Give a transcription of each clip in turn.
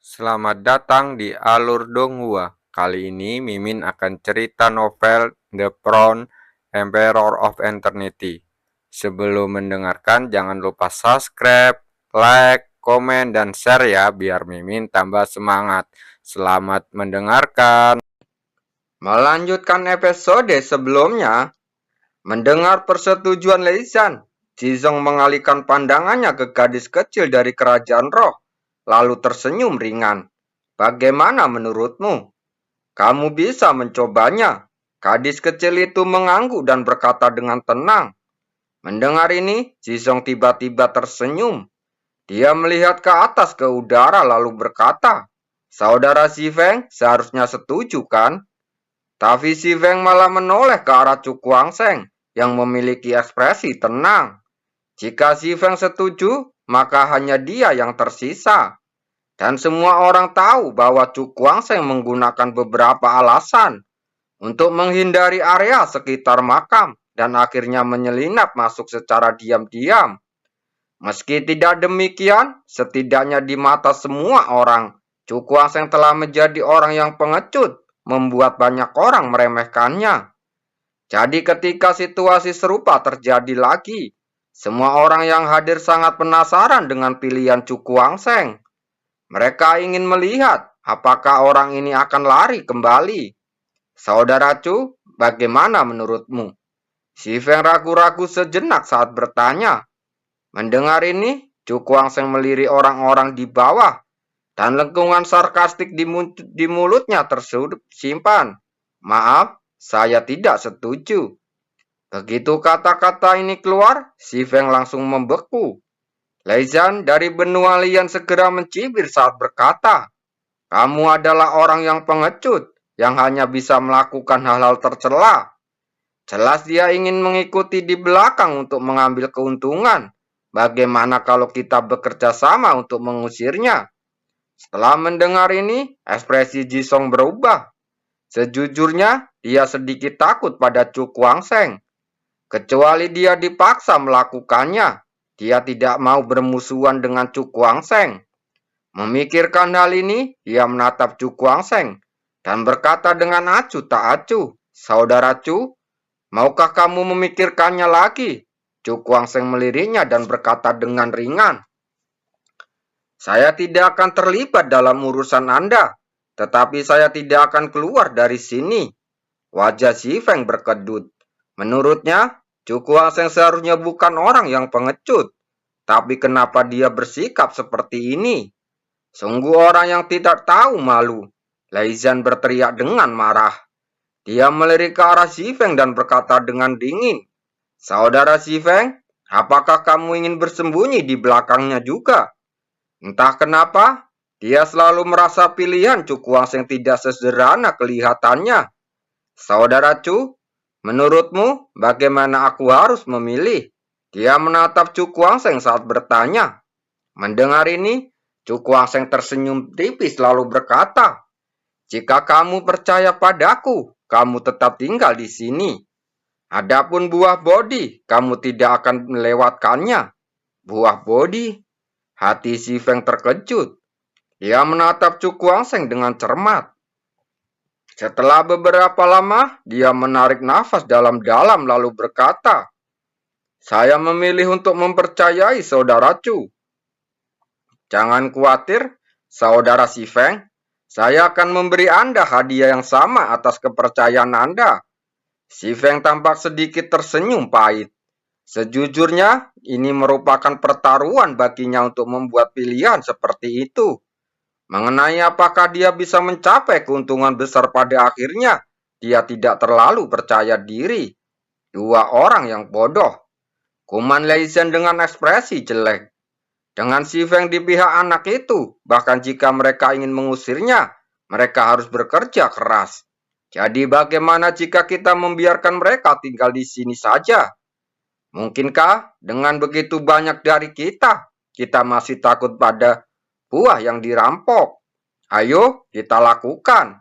Selamat datang di Alur Donghua. Kali ini Mimin akan cerita novel The Crown, Emperor of Eternity. Sebelum mendengarkan, jangan lupa subscribe, like, komen, dan share ya, biar Mimin tambah semangat. Selamat mendengarkan. Melanjutkan episode sebelumnya, mendengar persetujuan Leisan, Jizong mengalihkan pandangannya ke gadis kecil dari kerajaan roh, lalu tersenyum ringan. Bagaimana menurutmu? Kamu bisa mencobanya. Gadis kecil itu mengangguk dan berkata dengan tenang. Mendengar ini, Jizong tiba-tiba tersenyum. Dia melihat ke atas ke udara lalu berkata, Saudara Si Feng seharusnya setuju kan? Tapi Si Feng malah menoleh ke arah Chu Kuang-seng yang memiliki ekspresi tenang. Jika Si Feng setuju, maka hanya dia yang tersisa. Dan semua orang tahu bahwa Chu Kuang-seng menggunakan beberapa alasan untuk menghindari area sekitar makam dan akhirnya menyelinap masuk secara diam-diam. Meski tidak demikian, setidaknya di mata semua orang, Chu Kuang-seng telah menjadi orang yang pengecut, membuat banyak orang meremehkannya. Jadi ketika situasi serupa terjadi lagi, semua orang yang hadir sangat penasaran dengan pilihan Chu Kuang-seng. Mereka ingin melihat apakah orang ini akan lari kembali. Saudara Chu, bagaimana menurutmu? Si Feng ragu-ragu sejenak saat bertanya. Mendengar ini, Chu Kuang-seng melirik orang-orang di bawah dan lengkungan sarkastik di mulutnya tersimpan. Maaf, saya tidak setuju. Begitu kata-kata ini keluar, si Feng langsung membeku. Leizhan dari benua Lian segera mencibir saat berkata, kamu adalah orang yang pengecut, yang hanya bisa melakukan hal-hal tercela. Jelas dia ingin mengikuti di belakang untuk mengambil keuntungan. Bagaimana kalau kita bekerja sama untuk mengusirnya? Setelah mendengar ini, ekspresi Jisong berubah. Sejujurnya, dia sedikit takut pada Chu Kuang-seng. Kecuali dia dipaksa melakukannya, dia tidak mau bermusuhan dengan Chu Kuang-seng. Memikirkan hal ini, dia menatap Chu Kuang-seng dan berkata dengan acuh tak acuh, Saudara Chu, maukah kamu memikirkannya lagi? Chu Kuang-seng meliriknya dan berkata dengan ringan, saya tidak akan terlibat dalam urusan Anda, tetapi saya tidak akan keluar dari sini. Wajah Si Feng berkedut. Menurutnya, Chu Kuang-seng seharusnya bukan orang yang pengecut. Tapi kenapa dia bersikap seperti ini? Sungguh orang yang tidak tahu malu. Leizhan berteriak dengan marah. Dia melirik ke arah Si Feng dan berkata dengan dingin, Saudara Si Feng, apakah kamu ingin bersembunyi di belakangnya juga? Entah kenapa, dia selalu merasa pilihan Chu Kuang-seng tidak sesederhana kelihatannya. Saudara Chu, menurutmu bagaimana aku harus memilih? Dia menatap Chu Kuang-seng saat bertanya. Mendengar ini, Chu Kuang-seng tersenyum tipis lalu berkata, jika kamu percaya padaku, kamu tetap tinggal di sini. Adapun buah bodi, kamu tidak akan melewatkannya. Buah bodi? Hati Si Feng terkejut. Dia menatap Chu Kuang-seng dengan cermat. Setelah beberapa lama, dia menarik nafas dalam-dalam lalu berkata, saya memilih untuk mempercayai Saudara Chu. Jangan khawatir, Saudara Si Feng. Saya akan memberi Anda hadiah yang sama atas kepercayaan Anda. Si Feng tampak sedikit tersenyum pahit. Sejujurnya, ini merupakan pertaruhan baginya untuk membuat pilihan seperti itu. Mengenai apakah dia bisa mencapai keuntungan besar pada akhirnya, dia tidak terlalu percaya diri. Dua orang yang bodoh. Kuman Leizhan dengan ekspresi jelek. Dengan Si Feng di pihak anak itu, bahkan jika mereka ingin mengusirnya, mereka harus bekerja keras. Jadi bagaimana jika kita membiarkan mereka tinggal di sini saja? Mungkinkah dengan begitu banyak dari kita masih takut pada buah yang dirampok? Ayo kita lakukan.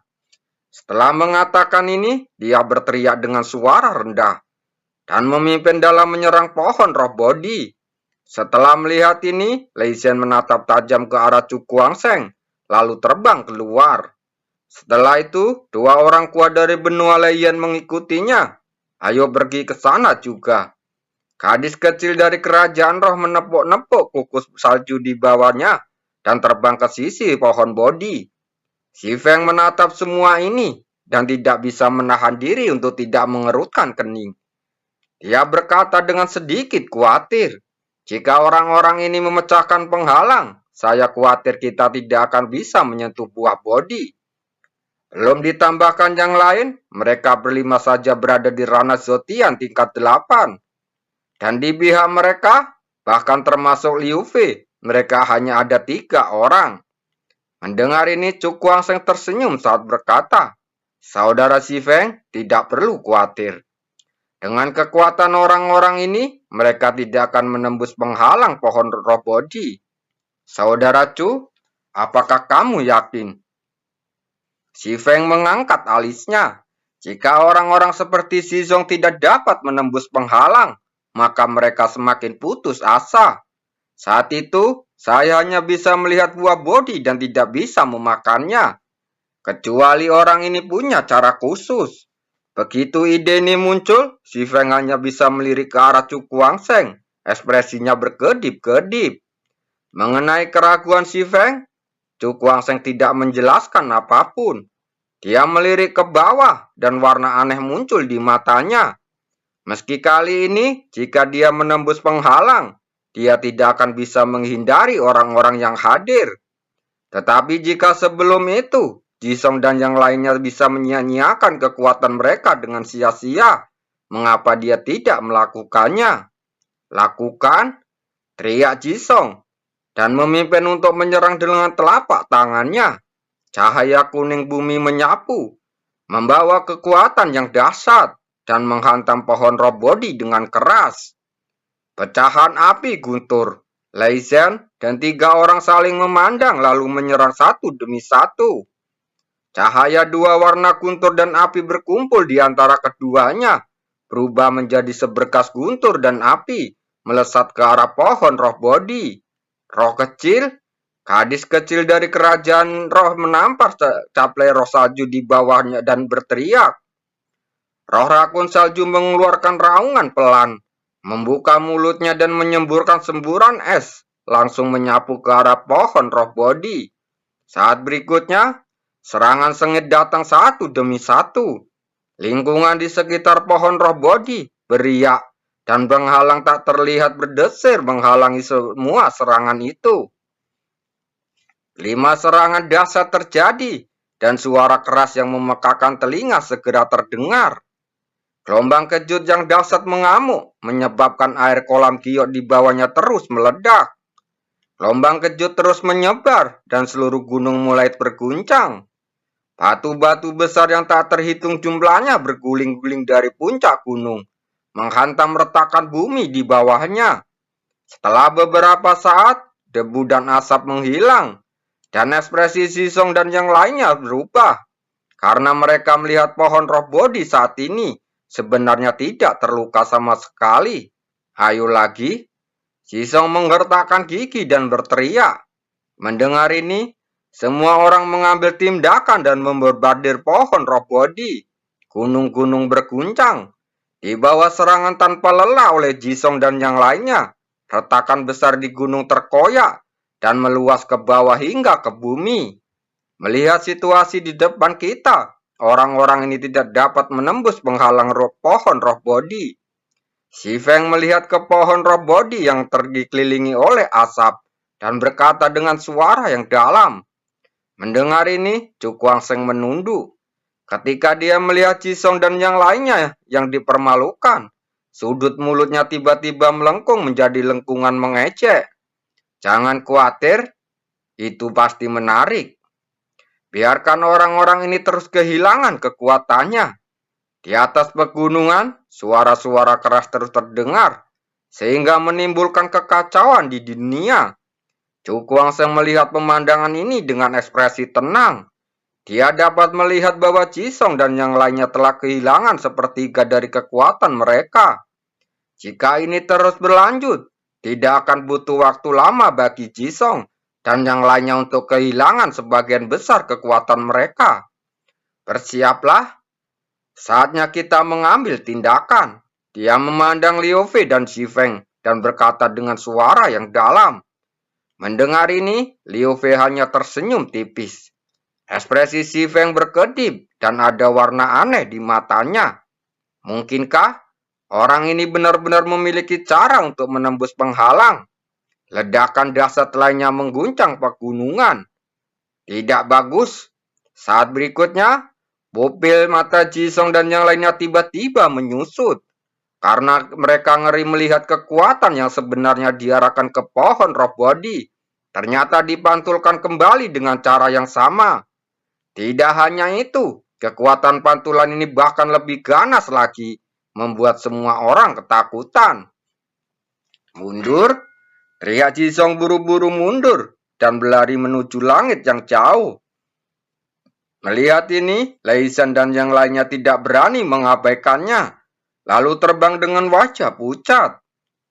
Setelah mengatakan ini, dia berteriak dengan suara rendah dan memimpin dalam menyerang pohon roh bodi. Setelah melihat ini, Leizhan menatap tajam ke arah Chu Kuang-seng, lalu terbang keluar. Setelah itu, dua orang kuat dari benua Lei mengikutinya. Ayo pergi ke sana juga. Gadis kecil dari kerajaan roh menepuk-nepuk kukus salju di bawahnya dan terbang ke sisi pohon Bodhi. Si Feng menatap semua ini dan tidak bisa menahan diri untuk tidak mengerutkan kening. Dia berkata dengan sedikit khawatir, jika orang-orang ini memecahkan penghalang, saya khawatir kita tidak akan bisa menyentuh buah Bodhi. Belum ditambahkan yang lain, mereka berlima saja berada di ranah Zotian tingkat 8. Dan di pihak mereka, bahkan termasuk Liu Fei, mereka hanya ada 3 orang. Mendengar ini, Chu Guangsheng tersenyum saat berkata, Saudara Si Feng tidak perlu khawatir. Dengan kekuatan orang-orang ini, mereka tidak akan menembus penghalang pohon roh Bodhi. Saudara Chu, apakah kamu yakin? Si Feng mengangkat alisnya. Jika orang-orang seperti Si Zong tidak dapat menembus penghalang, maka mereka semakin putus asa. Saat itu, saya hanya bisa melihat buah Bodhi dan tidak bisa memakannya. Kecuali orang ini punya cara khusus. Begitu ide ini muncul, Si Feng hanya bisa melirik ke arah Chu Guangsheng. Ekspresinya berkedip-kedip. Mengenai keraguan Si Feng, Chu Guangsheng tidak menjelaskan apapun. Dia melirik ke bawah dan warna aneh muncul di matanya. Meski kali ini, jika dia menembus penghalang, dia tidak akan bisa menghindari orang-orang yang hadir. Tetapi jika sebelum itu, Jisong dan yang lainnya bisa menyia-nyiakan kekuatan mereka dengan sia-sia, mengapa dia tidak melakukannya? Lakukan, teriak Jisong, dan memimpin untuk menyerang dengan telapak tangannya. Cahaya kuning bumi menyapu, membawa kekuatan yang dahsyat, dan menghantam pohon roh Bodhi dengan keras. Pecahan api guntur. Lei Zhen dan 3 orang saling memandang lalu menyerang satu demi satu. Cahaya 2 warna guntur dan api berkumpul di antara keduanya, berubah menjadi seberkas guntur dan api, melesat ke arah pohon roh Bodhi. Roh kecil, gadis kecil dari kerajaan roh menampar caplai roh salju di bawahnya dan berteriak. Roh rakun salju mengeluarkan raungan pelan, membuka mulutnya dan menyemburkan semburan es, langsung menyapu ke arah pohon roh Bodhi. Saat berikutnya, serangan sengit datang satu demi satu. Lingkungan di sekitar pohon roh Bodhi beriak, dan penghalang tak terlihat berdesir menghalangi semua serangan itu. 5 serangan dahsyat terjadi, dan suara keras yang memekakan telinga segera terdengar. Gelombang kejut yang dahsyat mengamuk, menyebabkan air kolam giok di bawahnya terus meledak. Gelombang kejut terus menyebar, dan seluruh gunung mulai berguncang. Batu-batu besar yang tak terhitung jumlahnya berguling-guling dari puncak gunung, menghantam retakan bumi di bawahnya. Setelah beberapa saat, debu dan asap menghilang, dan ekspresi Jisong dan yang lainnya berubah. Karena mereka melihat pohon roh Bodhi saat ini sebenarnya tidak terluka sama sekali. Ayo lagi. Jisong menggertakkan gigi dan berteriak. Mendengar ini, semua orang mengambil tindakan dan memborbardir pohon roh Bodhi. Gunung-gunung berguncang. Di bawah serangan tanpa lelah oleh Jisong dan yang lainnya, retakan besar di gunung terkoyak dan meluas ke bawah hingga ke bumi. Melihat situasi di depan kita, orang-orang ini tidak dapat menembus penghalang pohon roh Bodhi. Si Feng melihat ke pohon roh Bodhi yang dikelilingi oleh asap dan berkata dengan suara yang dalam. Mendengar ini, Chu Guangsheng menunduk. Ketika dia melihat Jisong dan yang lainnya yang dipermalukan, sudut mulutnya tiba-tiba melengkung menjadi lengkungan mengejek. Jangan khawatir, itu pasti menarik. Biarkan orang-orang ini terus kehilangan kekuatannya. Di atas pegunungan, suara-suara keras terus terdengar, sehingga menimbulkan kekacauan di dunia. Chu Guangsheng melihat pemandangan ini dengan ekspresi tenang. Dia dapat melihat bahwa Jisong dan yang lainnya telah kehilangan sepertiga dari kekuatan mereka. Jika ini terus berlanjut, tidak akan butuh waktu lama bagi Jisong dan yang lainnya untuk kehilangan sebagian besar kekuatan mereka. Bersiaplah, saatnya kita mengambil tindakan. Dia memandang Liu Fei dan Xi Feng dan berkata dengan suara yang dalam. Mendengar ini, Liu Fei hanya tersenyum tipis. Ekspresi Xi Feng berkedip dan ada warna aneh di matanya. Mungkinkah orang ini benar-benar memiliki cara untuk menembus penghalang? Ledakan dahsyat lainnya mengguncang pegunungan. Tidak bagus. Saat berikutnya, pupil mata Jisong dan yang lainnya tiba-tiba menyusut. Karena mereka ngeri melihat kekuatan yang sebenarnya diarahkan ke pohon roh body. Ternyata dipantulkan kembali dengan cara yang sama. Tidak hanya itu, kekuatan pantulan ini bahkan lebih ganas lagi, membuat semua orang ketakutan. Mundur, teriak Jisong buru-buru mundur dan berlari menuju langit yang jauh. Melihat ini, Lei San dan yang lainnya tidak berani mengabaikannya, lalu terbang dengan wajah pucat.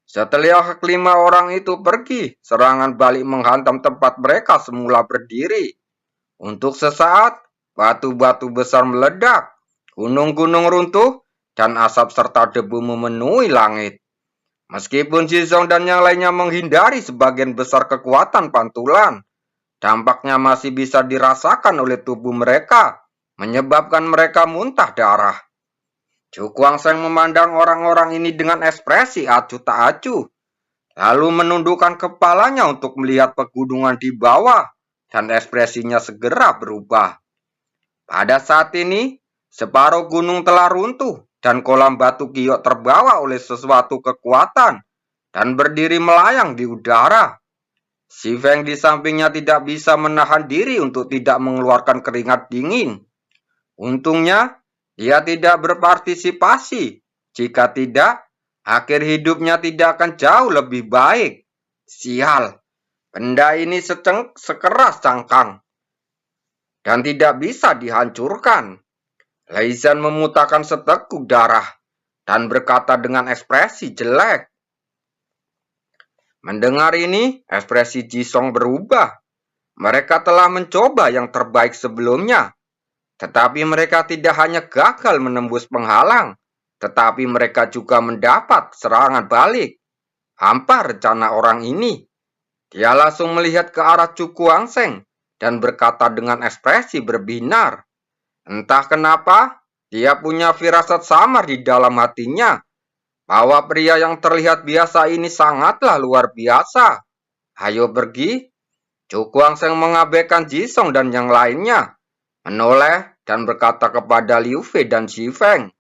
Setelah kelima orang itu pergi, serangan balik menghantam tempat mereka semula berdiri. Untuk sesaat, batu-batu besar meledak, gunung-gunung runtuh, dan asap serta debu memenuhi langit. Meskipun Jisong dan yang lainnya menghindari sebagian besar kekuatan pantulan, dampaknya masih bisa dirasakan oleh tubuh mereka, menyebabkan mereka muntah darah. Chu Guangsheng memandang orang-orang ini dengan ekspresi acuh tak acuh, lalu menundukkan kepalanya untuk melihat pegunungan di bawah, dan ekspresinya segera berubah. Pada saat ini, separuh gunung telah runtuh, dan kolam batu giok terbawa oleh sesuatu kekuatan, dan berdiri melayang di udara. Xi Feng di sampingnya tidak bisa menahan diri untuk tidak mengeluarkan keringat dingin. Untungnya, dia tidak berpartisipasi. Jika tidak, akhir hidupnya tidak akan jauh lebih baik. Sial, benda ini sekeras cangkang dan tidak bisa dihancurkan. Lei San memutahkan seteguk darah dan berkata dengan ekspresi jelek. Mendengar ini, ekspresi Jisong berubah. Mereka telah mencoba yang terbaik sebelumnya, tetapi mereka tidak hanya gagal menembus penghalang, tetapi mereka juga mendapat serangan balik. Hampa rencana orang ini. Dia langsung melihat ke arah Chu Guangsheng dan berkata dengan ekspresi berbinar. Entah kenapa, dia punya firasat samar di dalam hatinya bahwa pria yang terlihat biasa ini sangatlah luar biasa. Ayo pergi. Chu Guangsheng mengabaikan Jisong dan yang lainnya, menoleh dan berkata kepada Liu Fei dan Xi Feng.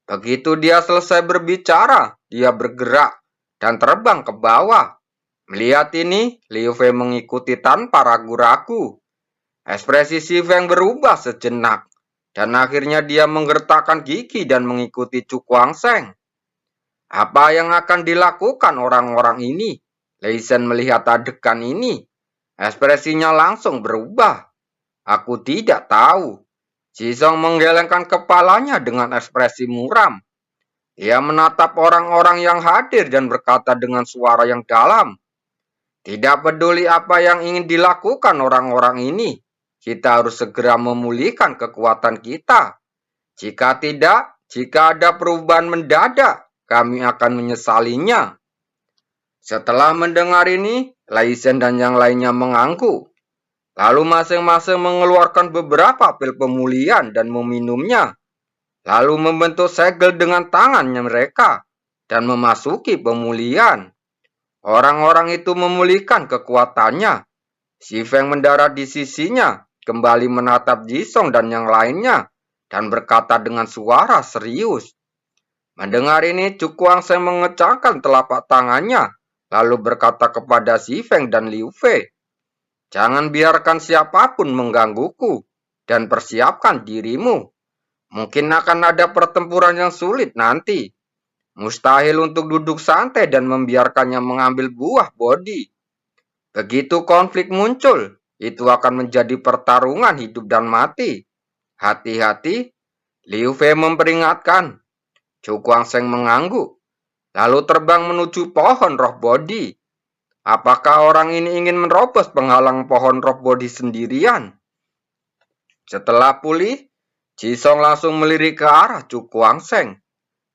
Begitu dia selesai berbicara, dia bergerak dan terbang ke bawah. Melihat ini, Liu Fei mengikuti tanpa ragu-ragu. Ekspresi Xi Feng berubah sejenak, dan akhirnya dia menggertakkan gigi dan mengikuti Chu Guangsheng. Apa yang akan dilakukan orang-orang ini? Lei San melihat adegan ini. Ekspresinya langsung berubah. Aku tidak tahu. Jisong menggelengkan kepalanya dengan ekspresi muram. Ia menatap orang-orang yang hadir dan berkata dengan suara yang dalam. Tidak peduli apa yang ingin dilakukan orang-orang ini, kita harus segera memulihkan kekuatan kita. Jika tidak, jika ada perubahan mendadak, kami akan menyesalinya. Setelah mendengar ini, Lei San dan yang lainnya mengangguk. Lalu masing-masing mengeluarkan beberapa pil pemulihan dan meminumnya. Lalu membentuk segel dengan tangannya mereka dan memasuki pemulihan. Orang-orang itu memulihkan kekuatannya. Xi Feng mendarat di sisinya, kembali menatap Jisong dan yang lainnya, dan berkata dengan suara serius. Mendengar ini, Chu Guangsheng mengecahkan telapak tangannya, lalu berkata kepada Xi Feng dan Liu Fei, jangan biarkan siapapun menggangguku, dan persiapkan dirimu. Mungkin akan ada pertempuran yang sulit nanti. Mustahil untuk duduk santai dan membiarkannya mengambil buah bodi. Begitu konflik muncul, itu akan menjadi pertarungan hidup dan mati. Hati-hati, Liu Fei memperingatkan. Chu Guangsheng mengangguk, lalu terbang menuju pohon roh bodi. Apakah orang ini ingin menerobos penghalang pohon roh bodi sendirian? Setelah pulih, Jisong langsung melirik ke arah Chu Kuang-seng.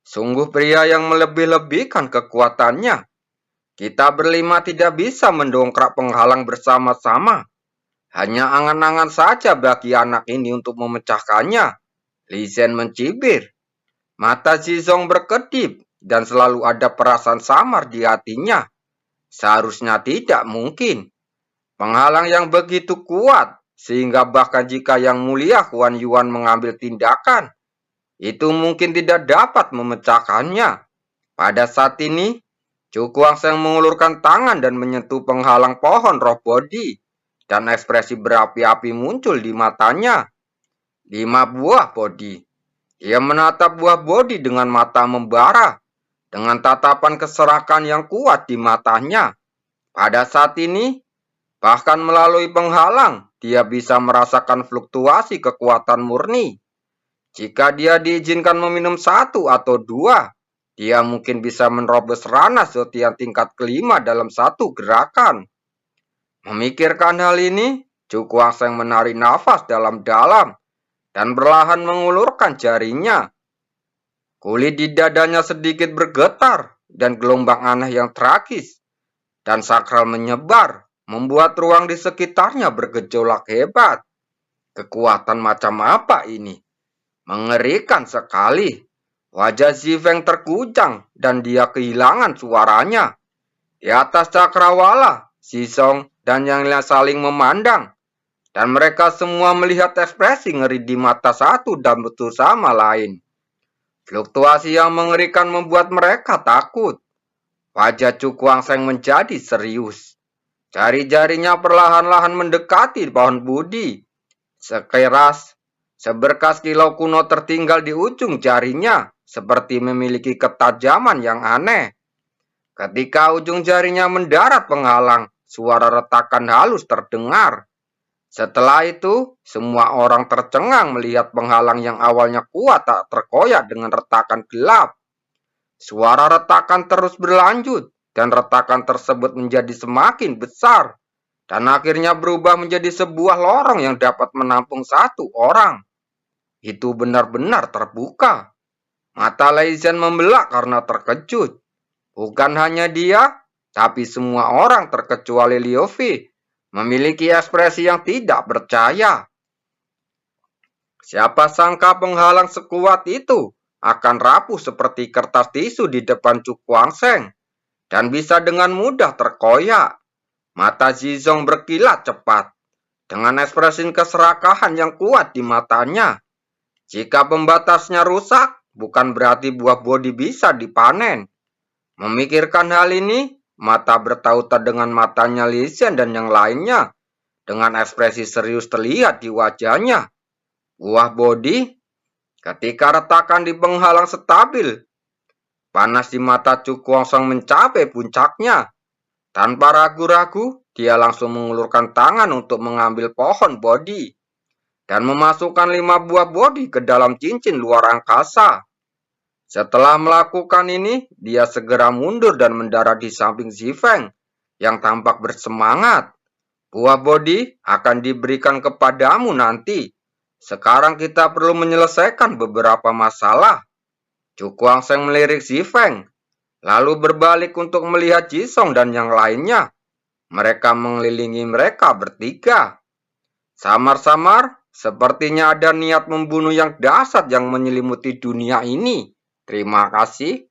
Sungguh pria yang melebih-lebihkan kekuatannya. Kita berlima tidak bisa mendongkrak penghalang bersama-sama. Hanya angan-angan saja bagi anak ini untuk memecahkannya. Li Zhen mencibir. Mata Jisong berkedip dan selalu ada perasaan samar di hatinya. Seharusnya tidak mungkin. Penghalang yang begitu kuat, sehingga bahkan jika Yang Mulia Huan Yuan mengambil tindakan, itu mungkin tidak dapat memecahkannya. Pada saat ini, Chu Kuang-seng mengulurkan tangan dan menyentuh penghalang pohon roh bodi, dan ekspresi berapi-api muncul di matanya. 5 buah bodi. Dia menatap buah bodi dengan mata membara, dengan tatapan keserakan yang kuat di matanya. Pada saat ini, bahkan melalui penghalang, dia bisa merasakan fluktuasi kekuatan murni. Jika dia diizinkan meminum 1 atau 2, dia mungkin bisa menerobos ranah Zotian tingkat kelima dalam satu gerakan. Memikirkan hal ini, Chu Kuang-seng menarik nafas dalam-dalam dan perlahan mengulurkan jarinya. Kulit di dadanya sedikit bergetar dan gelombang aneh yang tragis dan sakral menyebar, membuat ruang di sekitarnya bergejolak hebat. Kekuatan macam apa ini? Mengerikan sekali. Wajah Zifeng terkujang dan dia kehilangan suaranya. Di atas cakrawala, Jisong dan yang lain saling memandang. Dan mereka semua melihat ekspresi ngeri di mata satu dan betul sama lain. Fluktuasi yang mengerikan membuat mereka takut. Wajah Chu Kuang-seng menjadi serius. Jari-jarinya perlahan-lahan mendekati pohon bodi. Seberkas kilau kuno tertinggal di ujung jarinya, seperti memiliki ketajaman yang aneh. Ketika ujung jarinya mendarat penghalang, suara retakan halus terdengar. Setelah itu, semua orang tercengang melihat penghalang yang awalnya kuat tak terkoyak dengan retakan gelap. Suara retakan terus berlanjut, dan retakan tersebut menjadi semakin besar, dan akhirnya berubah menjadi sebuah lorong yang dapat menampung 1 orang. Itu benar-benar terbuka. Mata Li Zhen membelak karena terkejut. Bukan hanya dia, tapi semua orang terkecuali Liu Fei memiliki ekspresi yang tidak percaya. Siapa sangka penghalang sekuat itu akan rapuh seperti kertas tisu di depan Chu Kuang-seng dan bisa dengan mudah terkoyak. Mata Jisong berkilat cepat dengan ekspresi keserakahan yang kuat di matanya. Jika pembatasnya rusak, bukan berarti buah bodi bisa dipanen. Memikirkan hal ini, mata bertautan dengan matanya Li Zhen dan yang lainnya. Dengan ekspresi serius terlihat di wajahnya. Buah bodi, ketika retakan di penghalang stabil. Panas di mata Chu Kuang-seng mencapai puncaknya. Tanpa ragu-ragu, dia langsung mengulurkan tangan untuk mengambil pohon bodi. Dan memasukkan 5 buah bodi ke dalam cincin luar angkasa. Setelah melakukan ini, dia segera mundur dan mendarat di samping Zifeng yang tampak bersemangat. Buah bodi akan diberikan kepadamu nanti. Sekarang kita perlu menyelesaikan beberapa masalah. Chu Kuang-seng melirik Zifeng, lalu berbalik untuk melihat Jisong dan yang lainnya. Mereka mengelilingi mereka bertiga. Samar-samar, sepertinya ada niat membunuh yang dahsyat yang menyelimuti dunia ini. Terima kasih.